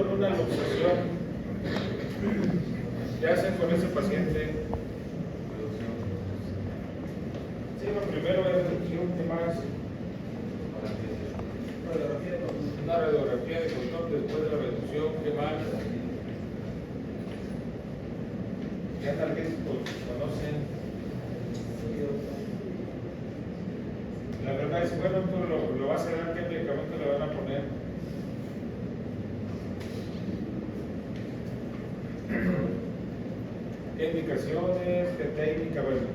con una luxación. ¿Qué hacen con ese paciente? Sí, lo primero es reducción, ¿qué más? Una radiografía de control después de la reducción, ¿qué más? ¿Qué analgésicos conocen? La verdad es, bueno, tú lo vas a dar, ¿qué medicamento le van a poner? ¿Qué indicaciones? ¿Qué técnica? Bueno,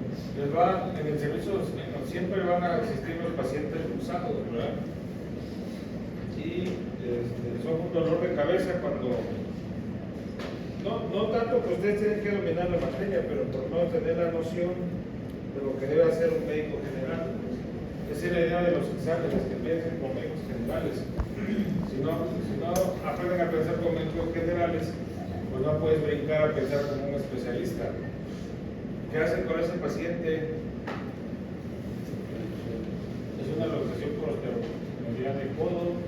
en el servicio siempre van a existir los pacientes usados, ¿verdad? Y son un dolor de cabeza cuando no tanto que ustedes tienen que dominar la materia, pero por no tener la noción de lo que debe hacer un médico general. Esa es la idea de los exámenes, que piensen con médicos generales. Si no aprenden a pensar con médicos generales, pues no puedes brincar a pensar como un especialista. ¿Qué hacen con ese paciente? Es una luxación por osteotomía de codo.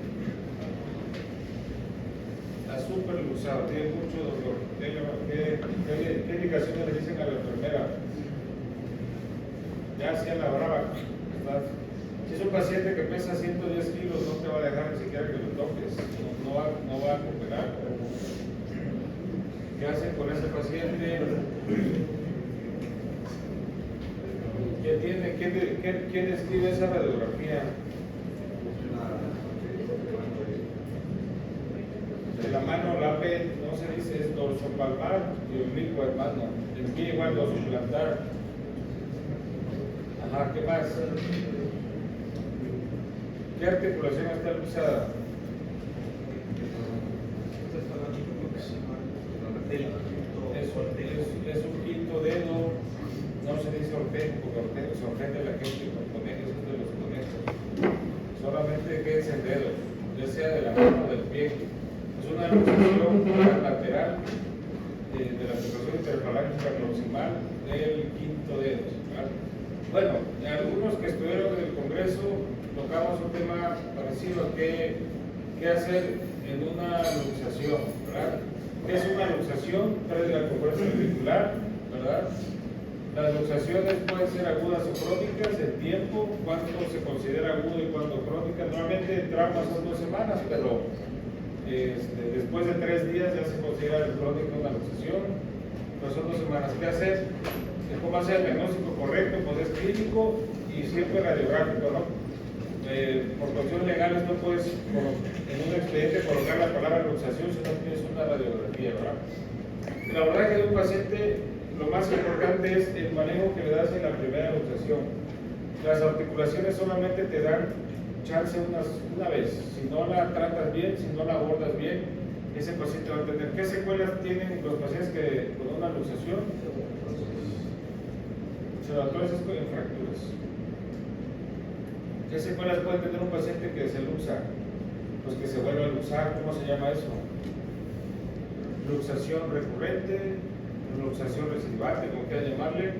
Está súper luxado, tiene mucho dolor. ¿Qué indicaciones le dicen a la enfermera? Ya hacía la brava. Si es un paciente que pesa 110 kilos, no te va a dejar ni siquiera que lo toques. No va a cooperar. ¿Qué hacen con ese paciente? ¿Quién escribe esa radiografía? De la mano, la P, no se dice, es dorsopalmar y oblicuo, hermano. El pie igual dorsoplantar. Ajá, ¿qué más? ¿Qué articulación está luxada? Es un quinto dedo, no se dice ortén, porque ortén se ofende a la gente con conejos, es de los conejos. Solamente quédense en dedos, ya sea de la mano o del pie. Es una luxación lateral de la articulación interfalángica proximal del quinto dedo. ¿Verdad? Bueno, algunos que estuvieron en el Congreso tocamos un tema parecido a qué hacer en una luxación, ¿verdad? ¿Qué es una luxación? Pérdida de congruencia articular, ¿verdad? Las luxaciones pueden ser agudas o crónicas, el tiempo, cuánto se considera agudo y cuánto crónica. Normalmente el trauma son 2 semanas, pero después de 3 días ya se considera el crónico una luxación, pero son 2 semanas. ¿Qué hacer? ¿Cómo hacer el diagnóstico correcto? Pues es clínico y siempre radiográfico, ¿no? Por cuestiones legales no puedes en un expediente colocar la palabra luxación si no tienes una radiografía, ¿verdad? La verdad que de un paciente lo más importante es el manejo que le das en la primera luxación. Las articulaciones solamente te dan chance una vez. Si no la tratas bien, si no la abordas bien, ese paciente va a tener. ¿Qué secuelas tienen los pacientes con una luxación? Observatorios en fracturas. ¿Qué secuelas puede tener un paciente que se luxa? Pues que se vuelve a luxar. ¿Cómo se llama eso? Luxación recurrente, luxación recidivante, como quieran llamarle,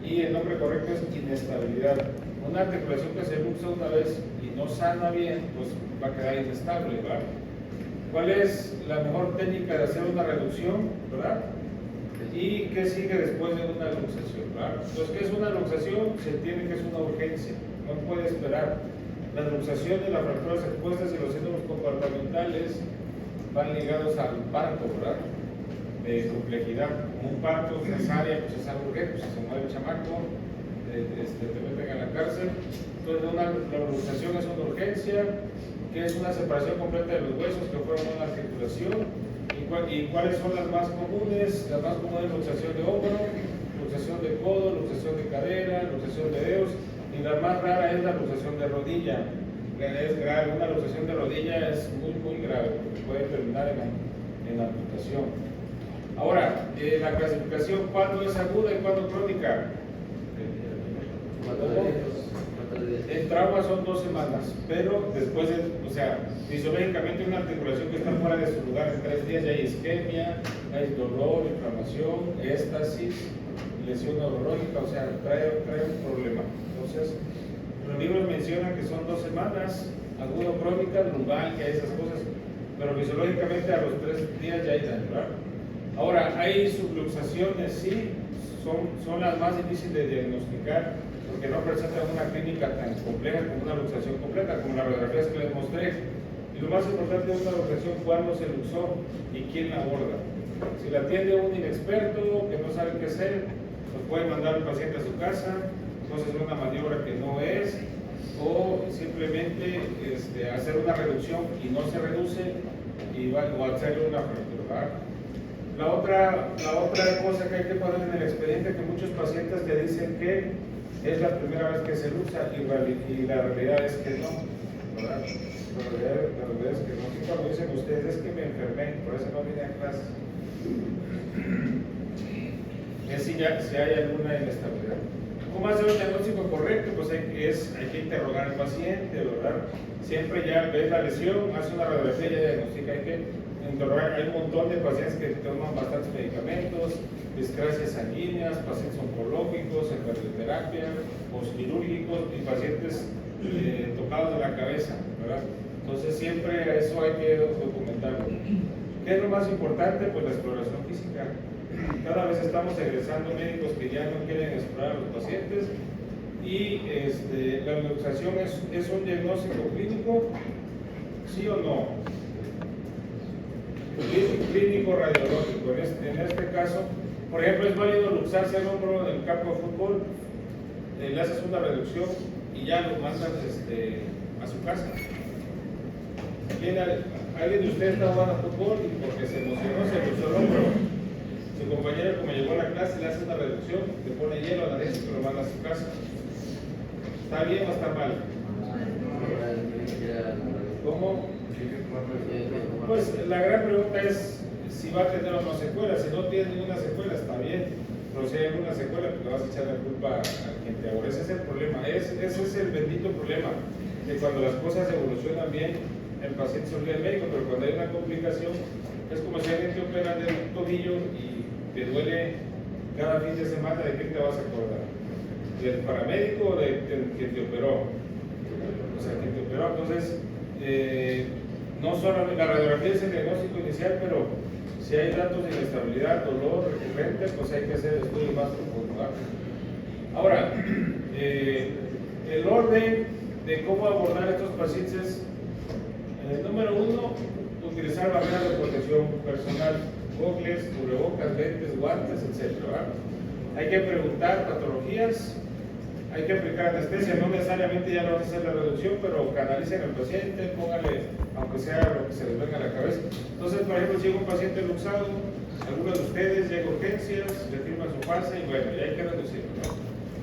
y el nombre correcto es inestabilidad. Una articulación que se luxa una vez y no sana bien, pues va a quedar inestable, ¿verdad? ¿Cuál es la mejor técnica de hacer una reducción, verdad? ¿Y qué sigue después de una luxación, verdad? Entonces, ¿qué es una luxación? Se entiende que es una urgencia. No puede esperar. Las luxaciones, las fracturas expuestas y los síndromes comportamentales van ligados al parto, ¿verdad? De complejidad. Como un parto cesárea, pues es algo urgente, pues si se muere el chamaco, te meten a la cárcel. Entonces, la luxación es una urgencia, que es una separación completa de los huesos que forman una articulación. ¿Y cuáles son las más comunes? La más común es luxación de hombro, luxación de codo, luxación de cadera, luxación de dedos. Y la más rara es la luxación de rodilla. Es grave, una luxación de rodilla es muy, muy grave, porque puede terminar en amputación. Ahora, la clasificación, ¿cuándo es aguda y cuándo crónica? El trauma son 2 semanas, pero después fisiológicamente una articulación que está fuera de su lugar en 3 días ya hay isquemia, hay dolor, inflamación, éstasis, lesión neurológica, o sea, trae un problema. Entonces, los libros mencionan que son 2 semanas, agudo crónica, lumbalgia, esas cosas. pero fisiológicamente a los 3 días ya hay daño, ¿verdad? Ahora, hay subluxaciones, sí, son las más difíciles de diagnosticar porque no presentan una clínica tan compleja como una luxación completa, como las radiografías que les mostré. Y lo más importante es una luxación, cuándo se luxó y quién la aborda. Si la atiende un inexperto que no sabe qué hacer, pues puede mandar al paciente a su casa, entonces es una maniobra que no es, o simplemente hacer una reducción y no se reduce, o hacerle una fractura. La otra cosa que hay que poner en el expediente, que muchos pacientes le dicen que es la primera vez que se luxa y la realidad es que no, ¿verdad? La realidad es que no. Y cuando dicen ustedes es que me enfermé, por eso no vine a clase. Es si hay alguna inestabilidad. ¿Cómo hacer un diagnóstico correcto? Pues hay que interrogar al paciente, ¿verdad? Siempre ya ves la lesión, hace una radiografía y ya diagnostica. Hay que interrogar. Hay un montón de pacientes que toman bastantes medicamentos, discrasias sanguíneas, pacientes oncológicos, en radioterapia, postquirúrgicos y pacientes tocados de la cabeza, ¿verdad? Entonces siempre eso hay que documentarlo. ¿Qué es lo más importante? Pues la exploración física. Cada vez estamos egresando médicos que ya no quieren explorar a los pacientes y la luxación es un diagnóstico clínico, ¿sí o no? Clínico radiológico. En este caso, por ejemplo, es válido luxarse el hombro en el campo de fútbol, le haces una reducción y ya lo mandas a su casa. ¿Alguien de ustedes está jugando a fútbol y porque se emocionó se luxó el hombro? Su compañero, como llegó a la clase, le hace una reducción, le pone hielo a la nariz y lo manda a su casa. ¿Está bien o está mal? ¿Cómo? Pues la gran pregunta es si va a tener o no secuelas. Si no tiene ninguna secuela, está bien. Pero si hay alguna secuela, pues le vas a echar la culpa a quien te aborda. Ese es el problema. Ese es el bendito problema. Que cuando las cosas evolucionan bien, el paciente se olvida del médico, pero cuando hay una complicación, es como si alguien te opera de un tobillo y te duele cada fin de semana. ¿De quién te vas a acordar? ¿Del paramédico o de quien te operó? O sea, quien te operó. Entonces, no solo la radiografía es el diagnóstico inicial, pero si hay datos de inestabilidad, dolor recurrente, pues hay que hacer estudios más profundos. Ahora, el orden de cómo abordar a estos pacientes, número 1, utilizar barreras de protección personal, gogles, cubrebocas, lentes, guantes, etc. Hay que preguntar patologías, hay que aplicar anestesia, no necesariamente ya no vas a hacer la reducción, pero canalicen al paciente, póngale, aunque sea lo que se les venga a la cabeza. Entonces, por ejemplo, si llega un paciente luxado, algunos de ustedes llega a urgencias, le firman su pase y bueno, ya hay que reducirlo, ¿no?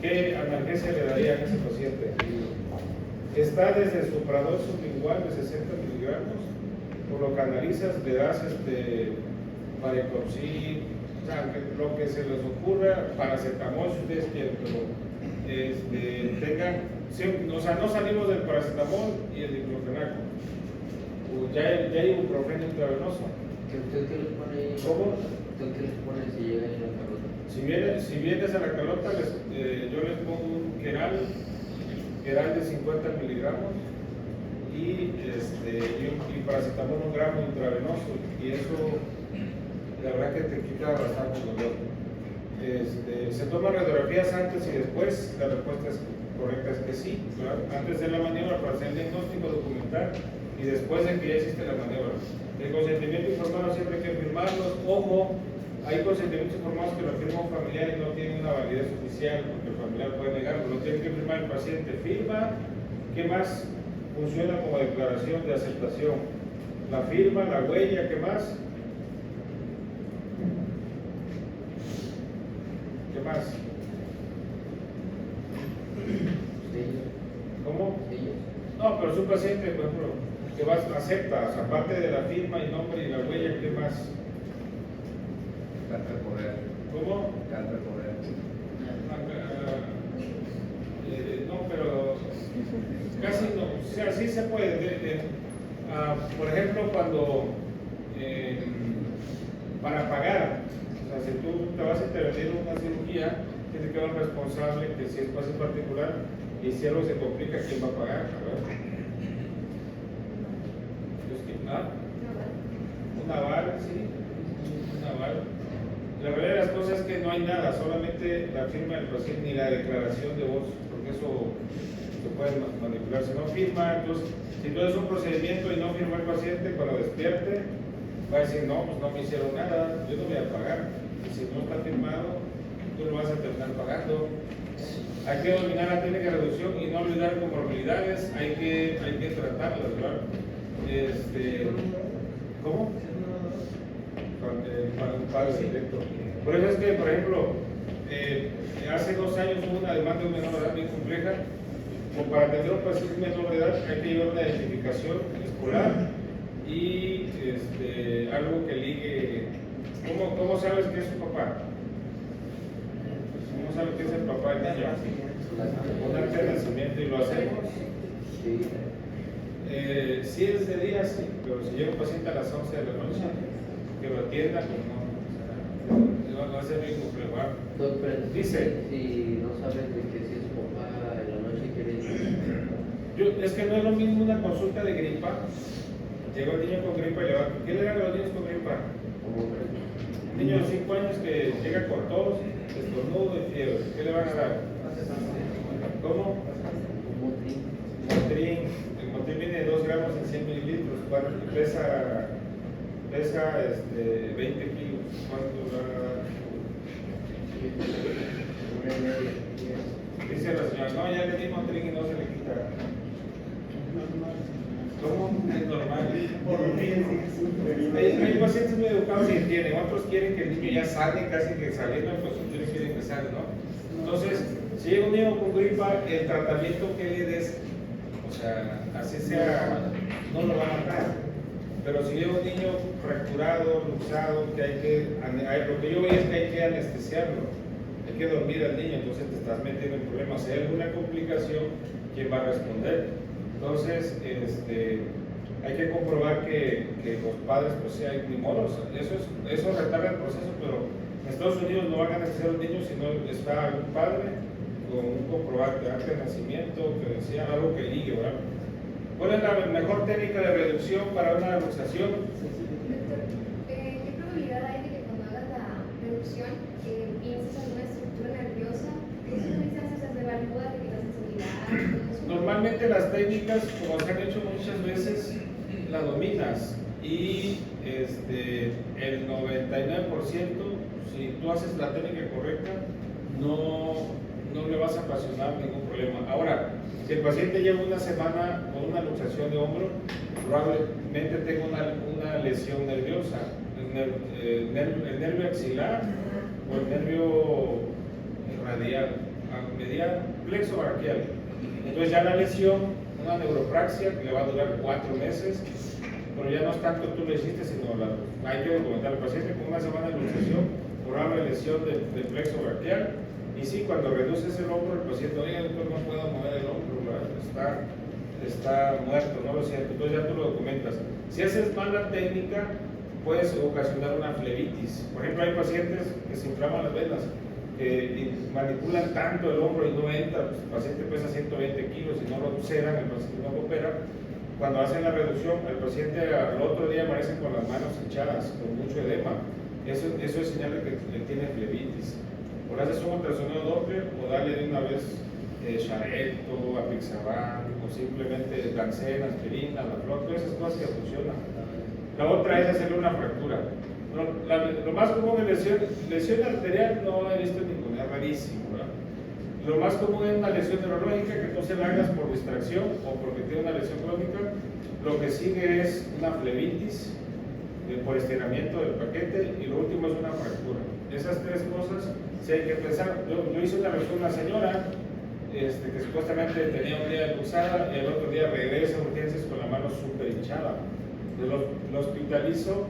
¿Qué analgesia le darían a ese paciente? Está desde el suprador sublingual de 60 miligramos, por lo que analizas, le das Varecoxib, o sea, lo que se les ocurra, paracetamol si ustedes quieren, pero o sea, no salimos del paracetamol y el diclofenaco. Ya hay ibuprofeno intravenoso. ¿Usted qué les pone ahí? ¿Cómo? ¿Usted qué les pone si llega ahí a la calota? Si vienes a la calota, yo les pongo un Queral de 50 miligramos y paracetamol 1 gramo intravenoso, y eso la verdad que te quita bastante dolor. Se toman radiografías antes y después, la respuesta correcta es que sí, ¿verdad? Antes de la maniobra para hacer el diagnóstico documental y después de que ya hiciste la maniobra. El consentimiento informado siempre hay que firmarlos. Ojo, hay consentimientos informados que lo firma un familiar y no tienen una validez oficial porque el familiar puede negarlo, lo tiene que firmar el paciente. Firma, ¿qué más funciona como declaración de aceptación? La firma, la huella, ¿qué más? ¿Qué más? ¿Cómo? No, pero es un paciente, por ejemplo, que acepta, o sea, aparte de la firma y nombre y la huella, ¿qué más? Carta de poder. ¿Cómo? Carta de poder. No, pero casi no, o sea, sí se puede. Por ejemplo, cuando para pagar, o sea, si tú te vas a intervenir en una cirugía, tiene que haber un responsable que si es espacio particular y si algo se complica, ¿quién va a pagar? un aval, sí, un aval. La realidad de las cosas es que no hay nada, solamente la firma del paciente ni la declaración de voz, porque eso se puede manipular. Si no firma, entonces, si tú haces un procedimiento y no firma el paciente, cuando despierte, va a decir, no, pues no me hicieron nada, yo no voy a pagar. Y si no está firmado, tú lo vas a terminar pagando. Hay que dominar la técnica de reducción y no olvidar comorbilidades, hay que tratarlas, ¿verdad? ¿Cómo? Para un pago directo. Por eso es que, por ejemplo, hace 2 años hubo una demanda de un menor de edad bien compleja. Como para atender a un paciente menor de edad hay que llevar una identificación escolar y algo que ligue. ¿Cómo sabes que es su papá? ¿Cómo sabes que es el papá del niño? Un acta de nacimiento y lo hacemos. Si es de día, sí, pero si llega un paciente a las 11 de la noche, que lo atienda, pues no va a ser bien complejo. Dice, si no sabes de que si es su papá en la noche quiere ir. Es que no es lo mismo una consulta de gripa. Llega el niño con gripa y le va. ¿Qué le dan a los niños con gripa? Un niño de 5 años que llega con tos, estornudo y fiebre. ¿Qué le van a dar? ¿Cómo? Motrin. El Motrin viene de 2 gramos en 100 mililitros. Pesa 20 kilos. ¿Cuánto va a dar? Dice la señora, no, ya le di Motrin y no se le quita. ¿Cómo? Es normal. Hay pacientes muy educados y entienden, otros quieren que el niño ya salga, casi que saliendo del consultorio quieren que salga, ¿no? Entonces, si llega un niño con gripa, el tratamiento que le des, o sea, así sea, no lo va a matar. Pero si llega un niño fracturado, luxado, que lo que yo veo es que hay que anestesiarlo, hay que dormir al niño, entonces te estás metiendo en problemas. Si hay alguna complicación, ¿quién va a responder? Entonces, hay que comprobar que los padres, pues sí, hay ni modos. Eso retarda el proceso, pero en Estados Unidos no van a anestesiar a los niños si no está algún padre con un comprobante de acta de nacimiento, que decía algo que ligue, ¿verdad? ¿Cuál es la mejor técnica de reducción para una luxación? ¿Qué probabilidad hay de que cuando hagas la reducción pienses alguna estructura nerviosa? ¿Eso también se hace? ¿Se evalúa de que la sensibilidad? Normalmente las técnicas, como se han hecho muchas veces, las dominas y el 99%, si tú haces la técnica correcta, no le vas a ocasionar ningún problema. Ahora, si el paciente lleva una semana con una luxación de hombro, probablemente tenga una lesión nerviosa, el nervio axilar o el nervio radial, medial, plexo braquial. Entonces ya la lesión, una neuropraxia que le va a durar 4 meses, pero ya no es tanto tú lo hiciste, sino hay que documentar al paciente con una semana de luxación, probable lesión del plexo braquial. Y sí, cuando reduces el hombro, el paciente, oye, doctor, no puedo mover el hombro, está muerto, no lo siento. Entonces ya tú lo documentas. Si haces mal la técnica, puedes ocasionar una flebitis. Por ejemplo, hay pacientes que se inflaman las venas, que manipulan tanto el hombro y no entra. Pues el paciente pesa 120 kilos y no lo cedan, el paciente no lo opera. Cuando hacen la reducción, el paciente al otro día amanece con las manos hinchadas, con mucho edema. Eso es señal de que tiene flebitis. Por haces un ultrasonido Doppler o darle de una vez Xarelto, Apixaban o simplemente Dancen, aspirina, la flor, todas esas cosas que funcionan. La otra es hacerle una fractura. Lo más común es lesión arterial, no he visto ninguna, es rarísimo, ¿verdad? Lo más común es una lesión neurológica que no se la hagas por distracción o porque tiene una lesión crónica. Lo que sigue es una flebitis por estiramiento del paquete y lo último es una fractura. Esas 3 cosas sí hay que pensar. Yo hice una revisión a una señora que supuestamente tenía un día de luxada y el otro día regresa a urgencias con la mano súper hinchada. Lo hospitalizo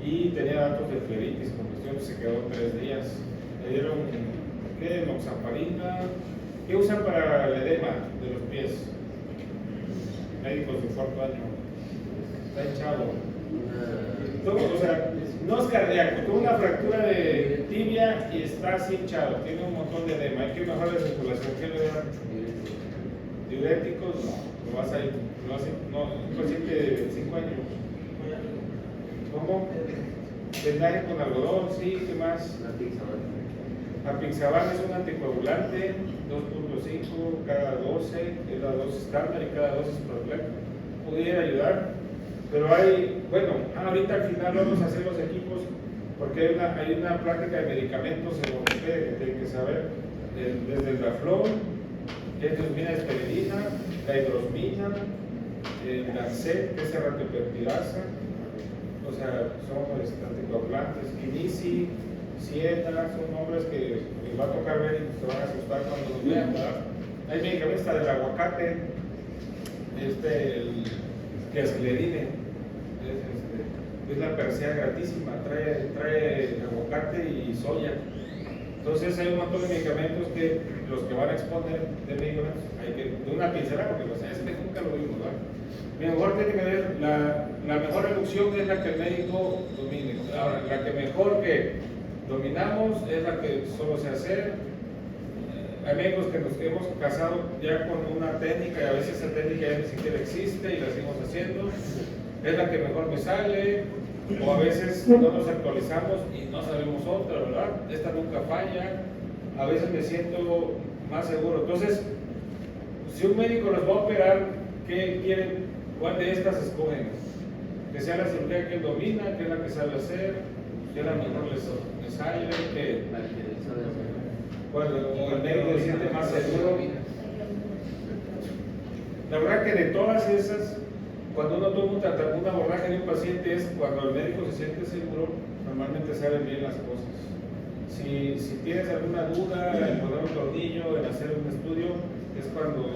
y tenía datos de flebitis, con cuestión que se quedó 3 días. Le dieron, ¿qué? Noxaparina. ¿Qué usan para el edema de los pies? Médicos de 4º año. Está hinchado. O sea, no es cardíaco, tuvo una fractura de tibia y está así hinchado, tiene un montón de edema, hay que mejorar la circulación. ¿Qué le dan? Diuréticos, no, lo vas a ir, no, un paciente de 25 años. ¿Cómo? Vendaje con algodón, sí, ¿qué más? Una pizza, ¿no? Apixaban es un anticoagulante, 2.5 cada 12, es la dosis estándar y cada dosis profiláctica. Pudiera ayudar, pero hay, bueno, ahorita al final vamos a hacer los equipos porque hay una práctica de medicamentos en lo que usted tiene que saber, desde el Daflón, que es espirulina, la hidrosmina, el Lancet, que es ratioperpirasa, o sea, son anticoagulantes, Quinici, Siena, son nombres que les va a tocar ver y se van a asustar cuando los vean, ¿verdad? Hay medicamentos del aguacate, el esclerine, es la persea gratísima, trae aguacate y soya. Entonces hay un montón de medicamentos que los que van a exponer de medicamentos, hay que, de una pincelada, porque es que nunca lo vimos, ¿verdad? Mejor tiene que ver, la mejor reducción es la que el médico domine. Ahora, la que mejor que dominamos es la que solo sé hacer. Hay médicos que nos hemos casado ya con una técnica y a veces esa técnica ya ni siquiera existe y la seguimos haciendo. Es la que mejor me sale, o a veces no nos actualizamos y no sabemos otra, ¿verdad? Esta nunca falla. A veces me siento más seguro. Entonces, si un médico los va a operar, ¿qué quieren? ¿Cuál de estas escogen? Que sea la cirugía que él domina, que es la que sabe hacer, que es la mejor le sale, que La que sabe hacer. bueno, o el médico se siente más seguro. La verdad que de todas esas, cuando uno toma un abordaje de un paciente es cuando el médico se siente seguro, normalmente saben bien las cosas. Si tienes alguna duda en poner un tornillo, en hacer un estudio, es cuando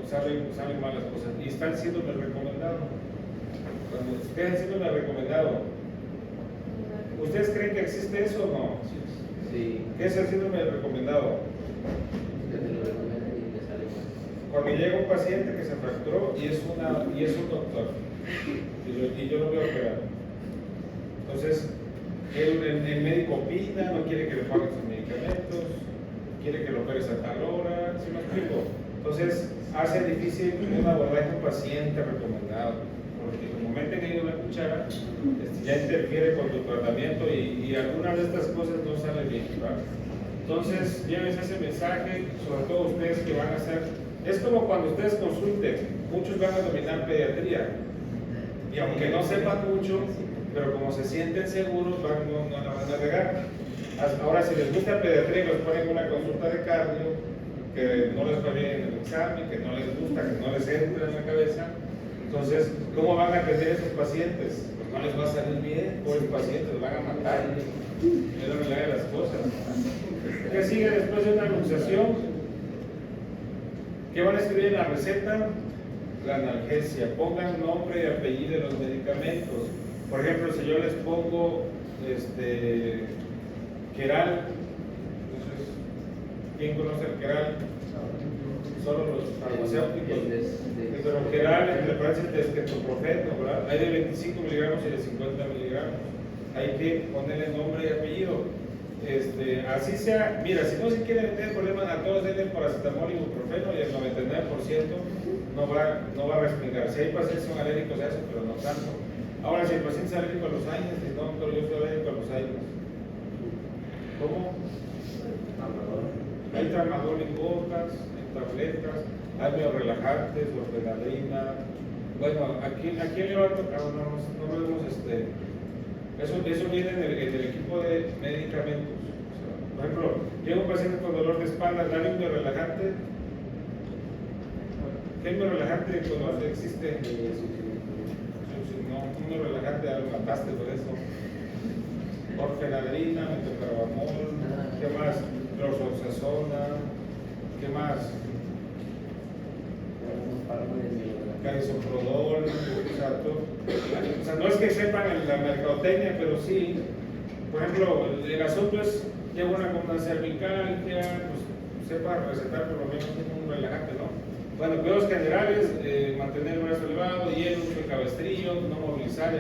salen mal las cosas. Y están siendo recomendado. Cuando estén siendo recomendado, ¿ustedes creen que existe eso o no? Sí. ¿Qué es el síndrome del recomendado? Que te lo recomiendan y te sale mal. Cuando llega un paciente que se fracturó y es un doctor y yo lo voy a operar. Entonces, el médico opina, no quiere que le paguen sus medicamentos, quiere que lo operes a tal hora, ¿sí me explico? Entonces, hace difícil un abordaje a un paciente recomendado, porque como meten ahí una cuchara, ya interfiere con tu tratamiento y algunas de estas cosas no salen bien, ¿verdad? Entonces, llévense ese mensaje, sobre todo ustedes que van a hacer. Es como cuando ustedes consulten, muchos van a dominar pediatría, y aunque no sepan mucho, pero como se sienten seguros, no la van a regar. Ahora, si les gusta pediatría y los ponen una consulta de cardio, que no les va bien en el examen, que no les gusta, que no les entra en la cabeza, entonces, ¿cómo van a atender a esos pacientes? Pues no les va a salir bien, pobres pacientes, los van a matar. Es la realidad de las cosas. ¿Qué sigue después de una luxación? ¿Qué van a escribir en la receta? La analgesia. Pongan nombre y apellido de los medicamentos. Por ejemplo, si yo les pongo Queral, entonces, ¿quién conoce el Queral? Solo los farmacéuticos. Pero Queral, me parece que es ketoprofeno, ¿verdad? Hay de 25 miligramos y de 50 miligramos. Hay que ponerle nombre y apellido. Así sea, mira, si no se quieren meter problemas, a todos denle paracetamol y ibuprofeno y el 99% no va a respingar. Si hay pacientes que son alérgicos a eso, pero no tanto. Ahora, si el paciente es alérgico a los AINES, dice, no, doctor, yo soy alérgico a los AINES. ¿Cómo? Hay tramadol en gotas, en tabletas, hay biorelajantes, orfenadrina. Bueno, aquí le va a tocar, no vemos eso viene en el equipo de medicamentos. O sea, por ejemplo, llega un paciente con dolor de espalda, dale un biorelajante. ¿Qué biorelajante con dolor existe? No, un biorelajante ya lo mataste por eso. Orfenadrina, metoprolol, ¿qué más? Clorzoxazona, ¿qué más? Carisoprodol, o sea, no es que sepan la mercadotecnia, pero sí, por ejemplo, el asunto es, lleva una conducta cervical, pues sepa recetar por lo menos un relajante, ¿no? Bueno, cuidados generales, mantener el brazo elevado, hielo, uso de cabestrillo, no movilizar,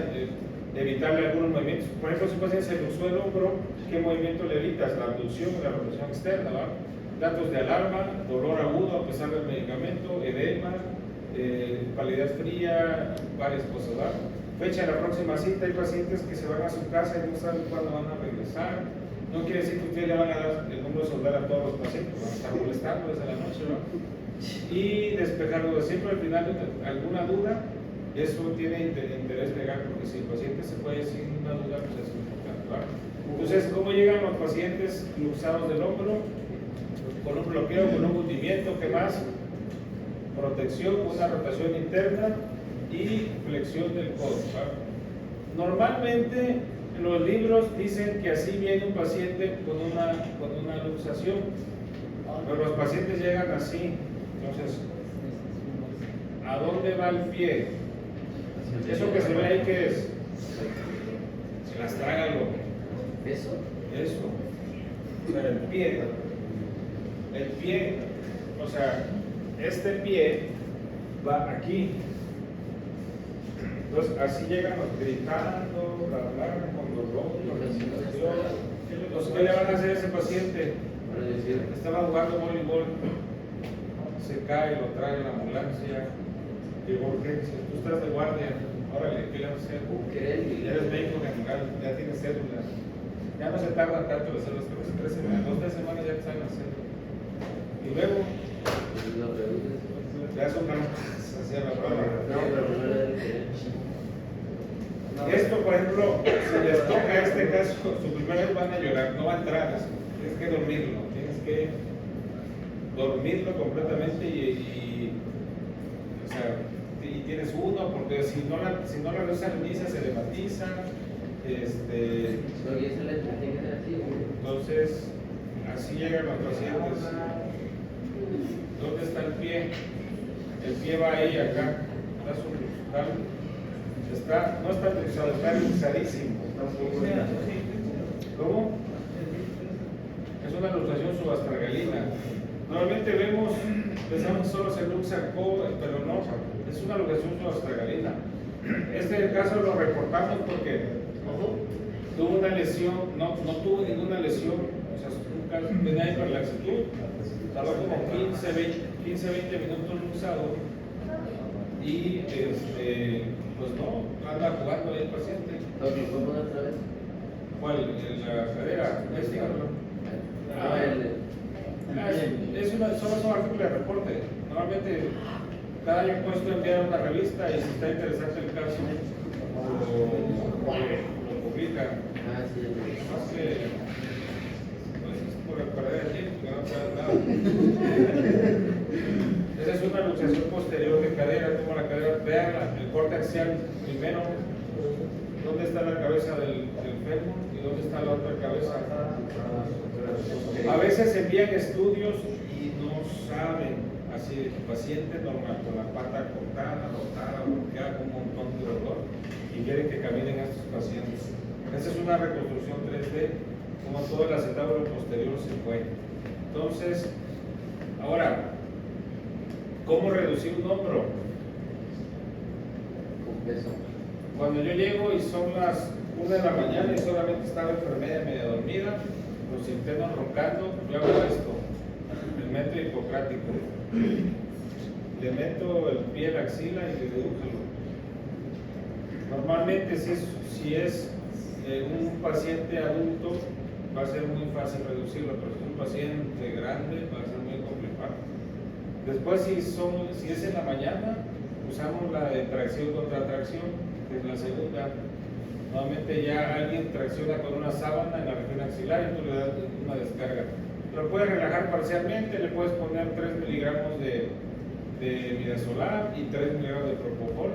evitarle algunos movimientos. Por ejemplo, si un paciente se luxó el hombro, ¿qué movimiento le evitas? La abducción, la rotación externa, ¿verdad? Datos de alarma, dolor agudo a pesar del medicamento, edema, palidez fría, varias cosas, ¿verdad? fecha de la próxima cita. Hay pacientes que se van a su casa y no saben cuándo van a regresar. No quiere decir que ustedes le van a dar el número celular a todos los pacientes, van a estar molestando desde la noche, ¿no? Y despejar dudas. Siempre al final alguna duda, eso tiene interés legal, porque si el paciente se puede sin una duda, pues es importante, ¿verdad? Entonces, ¿cómo llegan los pacientes luxados del hombro? Con un bloqueo, con un hundimiento, ¿qué más? Protección, una rotación interna y flexión del codo, ¿verdad? Normalmente los libros dicen que así viene un paciente con una luxación, pero los pacientes llegan así. Entonces, ¿a dónde va el pie? Eso que se ve ahí, ¿qué es? Astrágalo. ¿Eso? Eso. O sea, el pie, o sea, este pie va aquí. Entonces, así llegan los gritando, bla, bla, con dolor, Entonces, ¿qué le van a hacer a ese paciente? Estaba jugando voleibol, se cae, lo trae la ambulancia, llegó urgencia, tú estás de guardia, órale, ¿qué le vas a hacer? Ya eres médico general, ya tienes cédula, ya no se tardan tanto las células, creo que son 3 semanas, 2 o 3 semanas ya te salen las células. Y luego, le das un ganas hacia la prueba. Esto, por ejemplo, si les toca este caso, su primera vez van a llorar, no va a entrar, tienes que dormirlo, completamente o sea, y tienes uno, porque si no la reducen se le matiza, entonces, así llegan los pacientes. ¿Dónde está el pie? El pie va ahí, acá, no está luxado, está luxadísimo. ¿Cómo? Es una luxación subastragalina. Normalmente pensamos solo se luxa codo, pero no, es una luxación subastragalina. Este caso lo reportamos porque tuvo una lesión, no tuvo ninguna lesión, o sea, nunca tenía hiperlaxitud, tardó como 15-20 minutos luxado y pues no, anda jugando ahí el paciente. ¿Cuál? ¿La cadera? Son artículos de reporte. Normalmente cada año puesto enviar una revista y si está interesante el caso lo publican. Más que pues es por perder el tiempo, que no pasa nada. Esa es una luxación posterior de cadera, como la cadera, vean el corte axial primero, dónde está la cabeza del fémur y dónde está la otra cabeza. A veces envían estudios y no saben, así el paciente normal con la pata cortada, rotada, bloqueada con un montón de dolor y quieren que caminen a estos pacientes. Esa es una reconstrucción 3D, como todo el acetábulo posterior se fue. Entonces, ahora, ¿cómo reducir un hombro? Con peso. Cuando yo llego y son las 1 de la mañana y solamente está la enfermera media dormida, los internos roncando, yo hago esto, el método hipocrático. Le meto el pie a la axila y le redújalo. Normalmente si es un paciente adulto va a ser muy fácil reducirlo, pero si es un paciente grande va a ser muy complicado. Después si es en la mañana, usamos la de tracción contra tracción, que es la segunda. Normalmente ya alguien tracciona con una sábana en la región axilar y tú le das una descarga. Lo puedes relajar parcialmente, le puedes poner 3 miligramos de midazolam y 3 miligramos de propofol,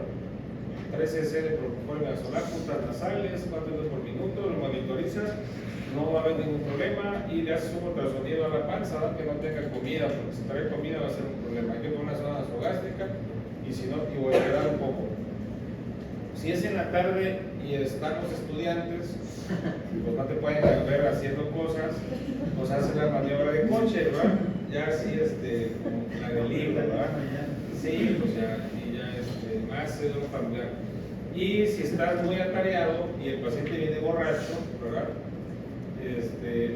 3 cc de propofol y midazolam, puntas nasales, 4 veces por minuto, lo monitorizas, no va a haber ningún problema y le haces un ultrasonido a la panza, ¿no? Que no tenga comida, porque si trae comida va a ser un problema. Hay que poner una zona nasogástrica y si no, y voy a quedar un poco. Si es en la tarde y están los estudiantes, pues no te pueden ver haciendo cosas, pues haces la maniobra de coche, ¿verdad? Ya así, como la del libro, ¿verdad? Sí, pues ya más es lo familiar. Y si estás muy atareado y el paciente viene borracho, ¿verdad?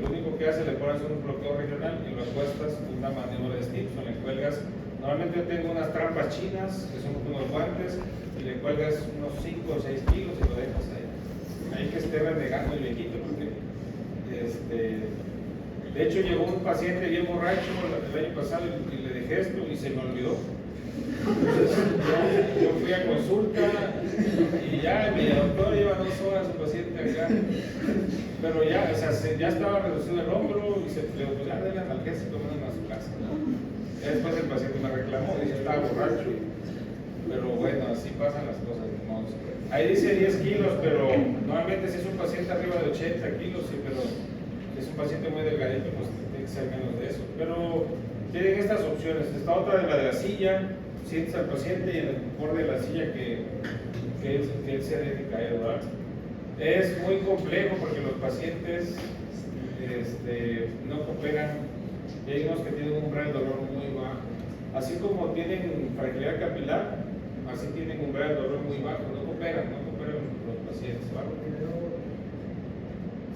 Lo único que hace, le pones un bloqueo regional y lo acuestas una maniobra de Stimson, le cuelgas Normalmente yo tengo unas trampas chinas, que son unos guantes, y le cuelgas unos 5 o 6 kilos y lo dejas ahí. Ahí que esté renegando el viejito, porque de hecho llegó un paciente bien borracho el año pasado y le dejé esto y se me olvidó. Entonces yo fui a consulta y ya mi doctor lleva 2 horas su paciente acá, pero ya, o sea, ya estaba reducido el hombro y se le dijo, pues ya denle analgésico, manden a su casa, ¿no? Ya después el paciente me reclamó, dice, estaba borracho, pero bueno, así pasan las cosas, ¿no? Ahí dice 10 kilos, pero normalmente si es un paciente arriba de 80 kilos, sí, pero si es un paciente muy delgadito, pues tiene que ser menos de eso. Pero tienen estas opciones. Está otra de la silla, sientes al paciente y en el borde de la silla que él se deje caer, ¿verdad? Es muy complejo porque los pacientes no cooperan, y hay unos que tienen un umbral de dolor muy bajo. Así como tienen fragilidad capilar, así tienen un umbral de dolor muy bajo, no cooperan los pacientes, ¿vale?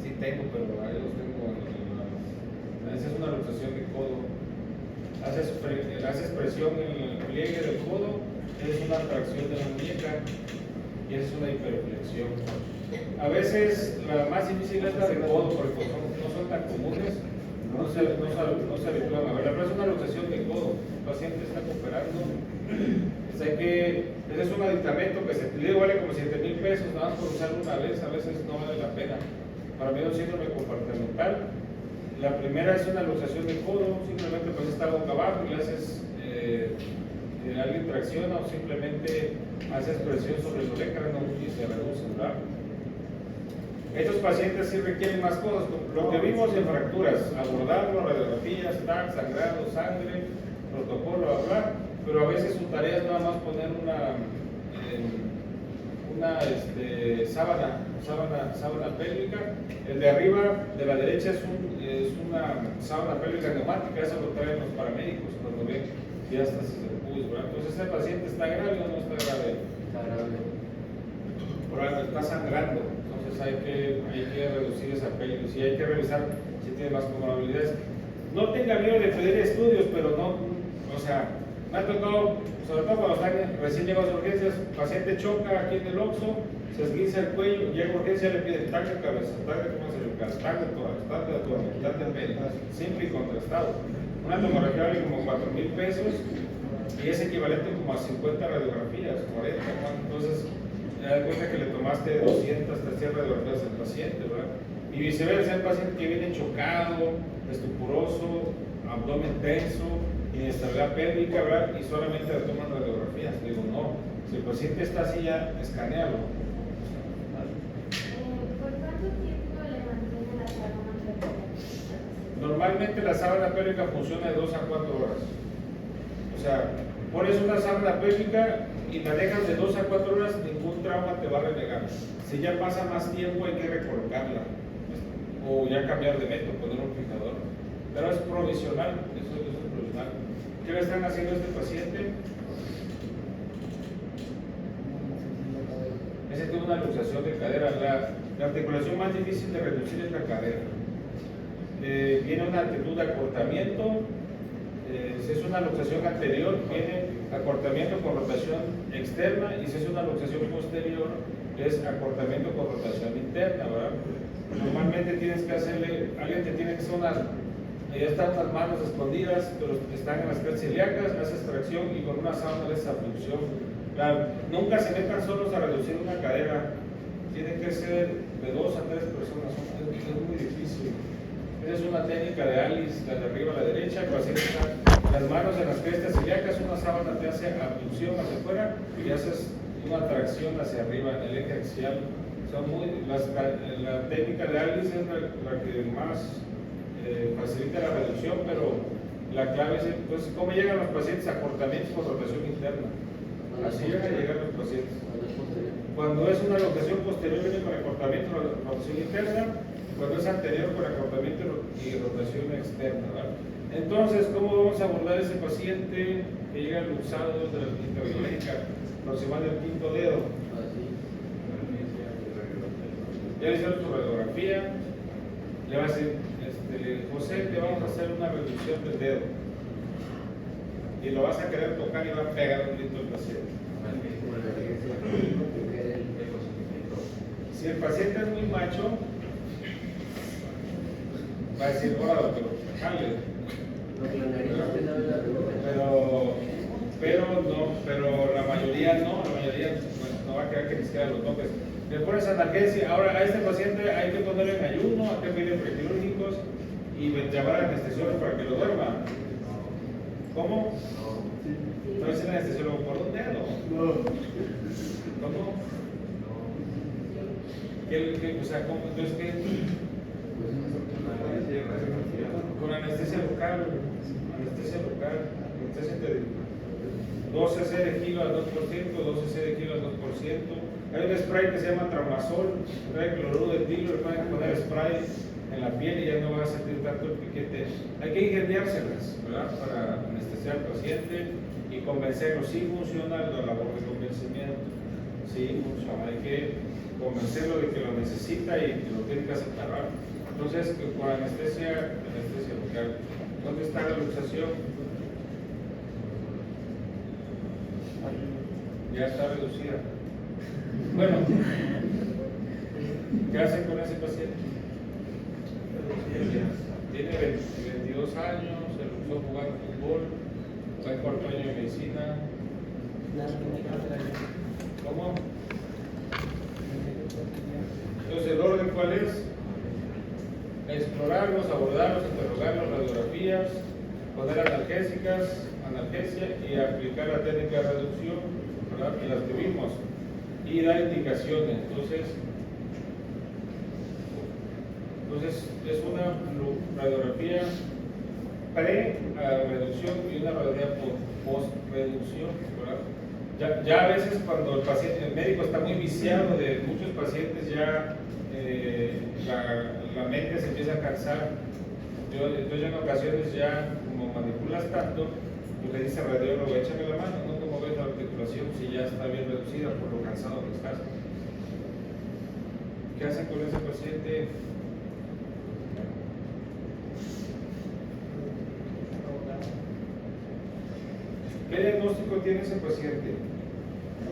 Sí tengo, pero ahí los tengo en la... Esa es una luxación de codo. Haces presión en el pliegue del codo, es una tracción de la muñeca y esa es una hiperflexión. A veces la más difícil es la de codo porque no son tan comunes, no se habitúan a ver. Pero es una luxación de codo, el paciente está cooperando. Ese es un aditamento que se pide, vale como 7,000 pesos, nada más por usarlo una vez, a veces no vale la pena. Para mí es un síndrome compartimental. La primera es una luxación de codo, simplemente pues está boca abajo y le haces, alguien tracciona o simplemente haces presión sobre el olecrano y se reduce, ¿verdad? Estos pacientes sí requieren más cosas, lo que vimos en fracturas, abordarlo, radiografías, TAC, sangrado, sangre, protocolo, hablar, pero a veces su tarea es nada más poner una sábana pélvica. El de arriba, de la derecha, es una sábana pélvica neumática, eso lo traen los paramédicos cuando ven diástasis del pubis, ¿verdad? Entonces, ¿ese paciente está grave o no está grave? Está grave. Por algo está sangrando, entonces hay que reducir esa pelvis y hay que revisar si tiene más comorbilidades. No tenga miedo de pedir estudios, pero no, o sea, me ha tocado, sobre todo cuando están recién llegados a urgencias, paciente choca aquí en el oxo, se esguinza el cuello, llega a urgencia, le pide tac de cabeza, tac de coma cervical, tac de tórax, tac de abdomen, tac de pecho, simple y contrastado. Una tomografía vale como 4,000 pesos y es equivalente como a 50 radiografías, 40, ¿no? Entonces, te das cuenta que le tomaste 200, 300 radiografías al paciente, ¿verdad? Y viceversa, el paciente que viene chocado, estupuroso, abdomen tenso, inestabilidad pélvica, ¿verdad? Y solamente le toman radiografías. Digo, no, si el paciente está así ya, escanealo. ¿Por cuánto tiempo le mantiene la sábana pélvica? Normalmente la sábana pélvica funciona de 2 a 4 horas. O sea, pones una sábana pélvica y la dejas de 2 a 4 horas, ningún trauma te va a renegar. Si ya pasa más tiempo hay que recolocarla o ya cambiar de método, poner un fijador. Pero es provisional, eso es provisional. ¿Qué le están haciendo a este paciente? Ese tiene una luxación de cadera. La articulación más difícil de reducir es la cadera. Viene una actitud de acortamiento. Si es una luxación anterior, viene acortamiento con rotación externa, y si es una luxación posterior, es acortamiento con rotación interna, ¿verdad? Normalmente tienes que hacerle, alguien te tiene que sonar, ya están las manos escondidas, pero están en las creencias celíacas, haces tracción y con una sábana haces abducción. Claro, nunca se metan solos a reducir una cadera, tienen que ser de 2 a 3 personas, es muy difícil. Esa es una técnica de Alice, la de arriba a la derecha, el paciente está las manos en las crestas celíacas, una sábana te hace abducción hacia afuera y haces una tracción hacia arriba en el eje axial. La técnica de Alice es la que más facilita la reducción, pero la clave es, pues, ¿cómo llegan los pacientes? Acortamientos con rotación interna. Así llegan a llegar los pacientes. Cuando es una rotación posterior, viene con acortamiento y rotación interna. Cuando es anterior, con acortamiento y rotación externa, ¿verdad? Entonces, ¿cómo vamos a abordar ese paciente que llega luxado de la interbiológica proximal del quinto dedo? Ya le hicieron su radiografía, le va a decir, José, te vamos a hacer una reducción del dedo. y lo vas a querer tocar y va a pegar un grito el paciente. Si el paciente es muy macho, va a decir, hola doctor, jale. Pero la mayoría no, bueno, no va a querer que ni siquiera lo toques. Le pones analgesia, ahora a este paciente hay que ponerle en ayuno, hay que pedirle prequirúrgicos y llamar al anestesiólogo para que lo duerma. ¿Cómo? No es el anestesiólogo por un dedo. ¿Cómo? O sea, ¿cómo? Entonces, ¿qué? Con anestesia local, anestesia de 2 cc de kilo al 2%, 2 cc de kilo al 2%. Hay un spray que se llama Traumazol, trae cloruro de etilo, le pueden poner spray en la piel y ya no van a sentir tanto el piquete. Hay que ingeniárselas, ¿verdad? Para anestesiar al paciente y convencerlo. Sí funciona la labor de convencimiento, sí funciona. Hay que convencerlo de que lo necesita y que lo tiene que aceptar. Entonces, con anestesia local. ¿Dónde está la luxación? Ya está reducida. Bueno, ¿qué hacen con ese paciente? Tiene 22 años, se luxó jugando fútbol, está en cuarto año de medicina. ¿Cómo? Entonces, ¿el orden cuál es? Explorarlos, abordarlos, interrogarlos, radiografías, poner analgesia y aplicar la técnica de reducción, ¿verdad? Y las que vimos, y dar indicaciones. Entonces es una radiografía pre-reducción y una radiografía post-reducción, ¿verdad? Ya a veces cuando el médico está muy viciado de muchos pacientes, ya la mente se empieza a cansar. Entonces en ocasiones ya como manipulas tanto, tú le dices al radiólogo, échame la mano, no como ves la articulación si ya está bien reducida por lo cansado que estás. ¿Qué hacen con ese paciente? ¿Qué diagnóstico tiene ese paciente?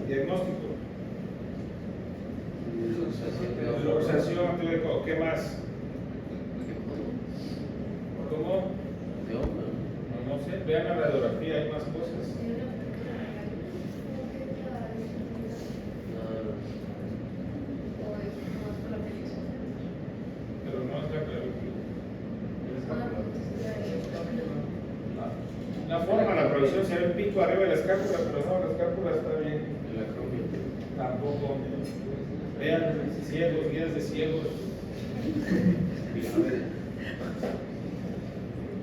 Diagnóstico. Luxación, ¿qué más? ¿Cómo? No sé, vean la radiografía, hay más cosas. Pero no es la clavícula. La forma, la proyección se ve el pico arriba de la escápula, pero no, la escápula está bien. Tampoco. Vean, ciegos, guías de ciegos.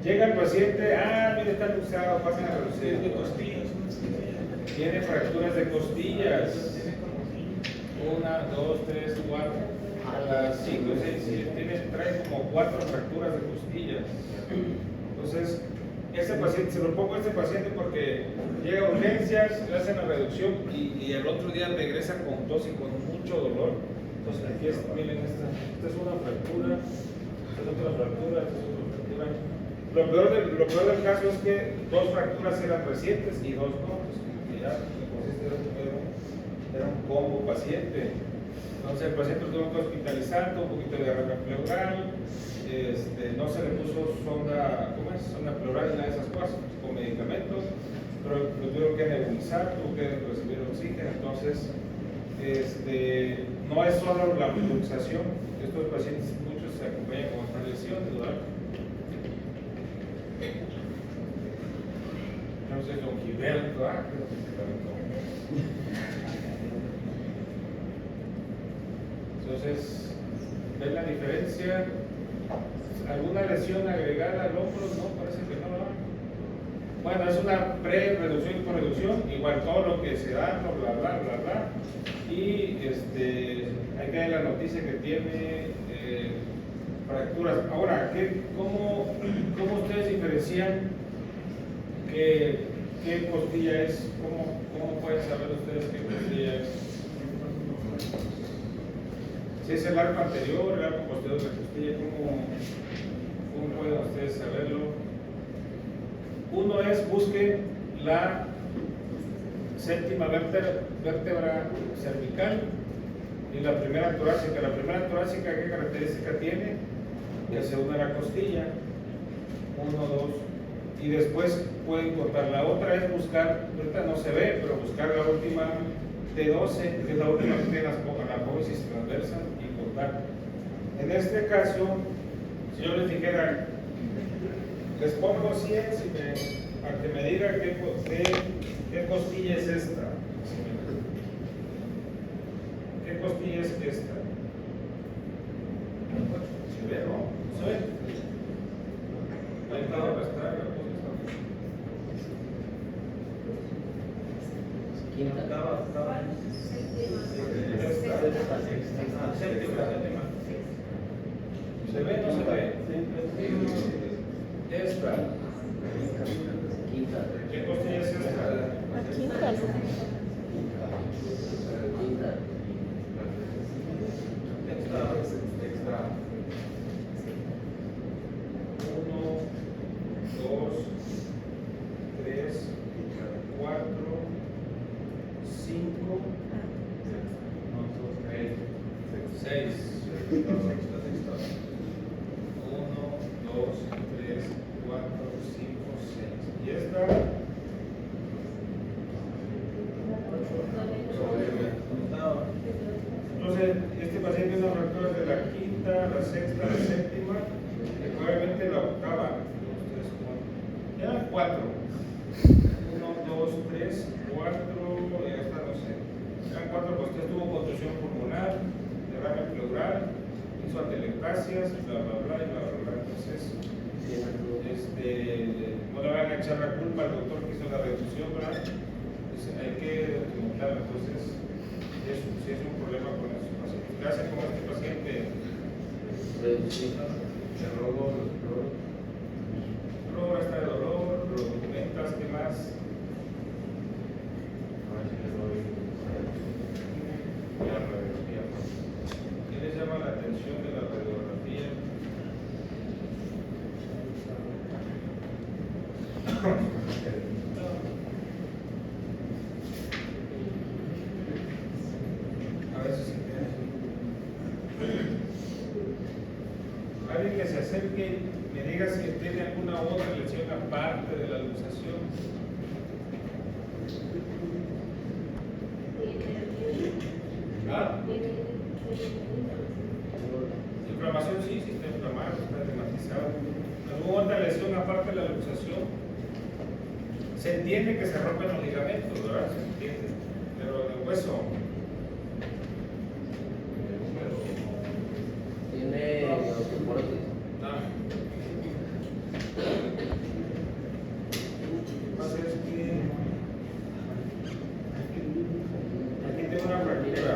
Llega el paciente, mire, está luxado, pasen a reducir de costillas. Tiene fracturas de costillas. 1, 2, 3, 4, a las 5, 6, 7, trae como 4 fracturas de costillas. Entonces, ese paciente, se lo pongo a este paciente porque llega a urgencias, le hacen la reducción y el otro día regresa con tos y con mucho dolor. Entonces, aquí miren, esta es una fractura, esta es otra fractura, esta es otra fractura. Lo peor del caso es que 2 fracturas eran recientes y 2 no, pues que ya era un combo paciente. Entonces el paciente lo tuvo que hospitalizar, tuvo un poquito de diarrea pleural, no se le puso sonda, ¿cómo es? Sonda pleural y nada de esas cosas, con medicamentos, pero lo tuvieron que nebulizar, tuvo que recibir oxígeno. Entonces, no es solo la luxación, estos pacientes muchos se acompañan con otras lesiones, ¿verdad? Entonces, don Gilberto, Entonces, ¿ven la diferencia? ¿Alguna lesión agregada al hombro? No, parece que no, ¿no? Bueno, es una pre-reducción y correducción, igual todo lo que se da, bla, bla, bla, bla. Y hay que ver la noticia que tiene fracturas. Ahora, ¿cómo ustedes diferencian qué costilla es? ¿Cómo pueden saber ustedes qué costilla es? Si es el arco anterior, el arco posterior de la costilla, ¿cómo pueden ustedes saberlo? Uno es, busquen la séptima vértebra cervical y la primera torácica. La primera torácica, ¿qué característica tiene? Que se une a la costilla. 1, 2. Y después pueden cortar. La otra es buscar, ahorita no se ve, pero buscar la última T12, que es la última que tiene la apófisis transversa, y cortar. En este caso, si yo les dijera, les pongo 100 a que me diga qué costilla es esta. ¿Qué costilla es esta? ¿Se ve, no? ¿Se ve? Ahí está la pestaña. Quinta. Séptima. ¿Se ve o no se ve? Esta. Quinta. ¿Qué costilla es esta? Quinta. 1, 2, 3, 4, 5, 6. 1, 2, 3, 4, 5, 6. ¿Y esta? Entonces, este paciente tiene una fractura de la quinta, la sexta, la séptima y probablemente la octava. Eran 4. 1, 2, 3, 4, y esta no sé. Eran 4, pues usted tuvo contusión pulmonar, derrame pleural, hizo atelectasias, bla, bla, bla, y bla, bla, bla. Entonces, no le van a echar la culpa al doctor que hizo la reducción, ¿verdad? Hay que documentarla. Entonces, si es un problema con esos pacientes. ¿Qué hace con este paciente? Dolor, hasta de dolor, lo documentas, ¿qué más? La radiografía. ¿Qué les llama la atención de la radiografía? A ver si se queda. Alguien que se acerque y me diga si tiene alguna otra lesión aparte de la luxación. ¿Ah? Inflamación, sí, está inflamado, está reumatizado. ¿Alguna otra lesión aparte de la luxación? Se entiende que se rompen los ligamentos, ¿verdad? Se entiende. Pero en el hueso. Tiene osteoporosis. No. Lo que pasa es que aquí tengo una fractura.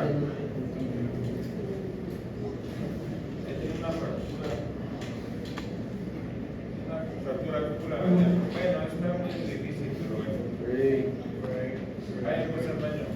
Tiene una fractura. Una fractura articular. Bueno, está muy difícil, pero bueno. Ahí empieza el baño.